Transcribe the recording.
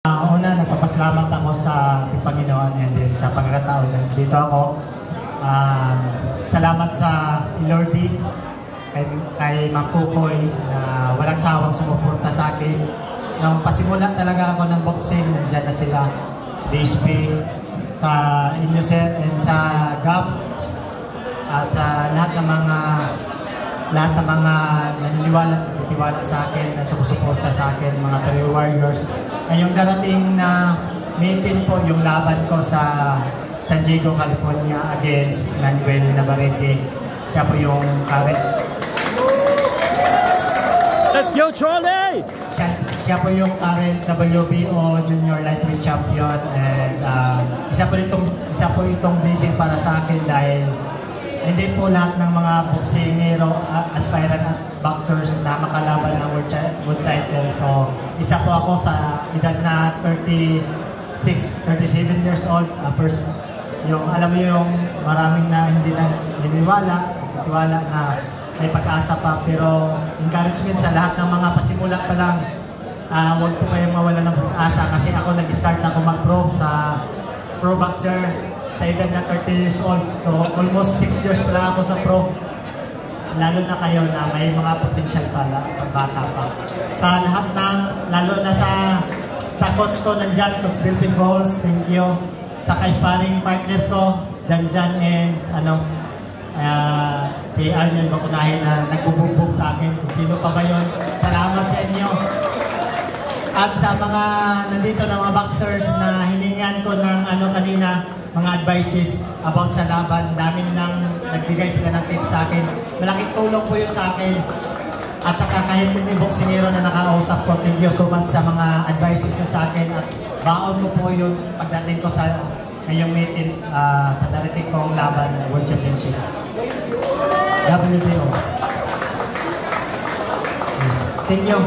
Una, nagpapasalamat ako sa Panginoon and din sa pagkakataon na dito ako. Salamat sa Lordy, kay Ma'am Kukoy na walang sawang sumuporta sa akin. Nung pasimula talaga ako ng boxing, nandiyan na sila. DSP, sa Innocent and sa Gab, at sa lahat ng mga naniniwala sa akin, na sumusuporta sa akin, mga Three Warriors. Ngayong darating na meeting po yung laban ko sa San Diego, California against Manuel Navarrete. Siya po yung current. Let's go, Charlie! Siya po yung current WBO Junior Lightweight Champion, and isa po itong blessing para sa akin dahil hindi po lahat ng mga boksingero, aspirant at boxers na makalaban ng world title. So, isa po ako sa edad na 37 years old. Yung, alam mo yung maraming na hindi na niniwala na may pag-asa pa. Pero encouragement sa lahat ng mga pasimula pa lang. Huwag po kayong mawala ng pag-asa kasi ako nag-start ako mag-pro sa pro boxer sa edad na 30 years old. So, almost 6 years pa lang ako sa pro. Lalo na kayo na may mga potential pala sa bata pa. Sa lahat ng, lalo na sa coach ko nandyan, Coach Delphin Bowles, thank you. Sa ka-sparring partner ko, Janjan and si Arnel Bakunahin na nagbubugbog sa akin. Kung sino pa ba yun? Salamat sa inyo. At sa mga nandito na mga boxers na hiningan ko ng kanina, mga advices about sa laban, dami nilang nagbigay sila ng tips sa akin. Malaking tulong po yun sa akin. At saka kahit hindi boksingero na nakausap ko, thank you so much sa mga advices nyo sa akin. At baon ko po yun pagdating ko sa ngayong meeting sa darating kong laban ng World Championship. WBO. Thank you.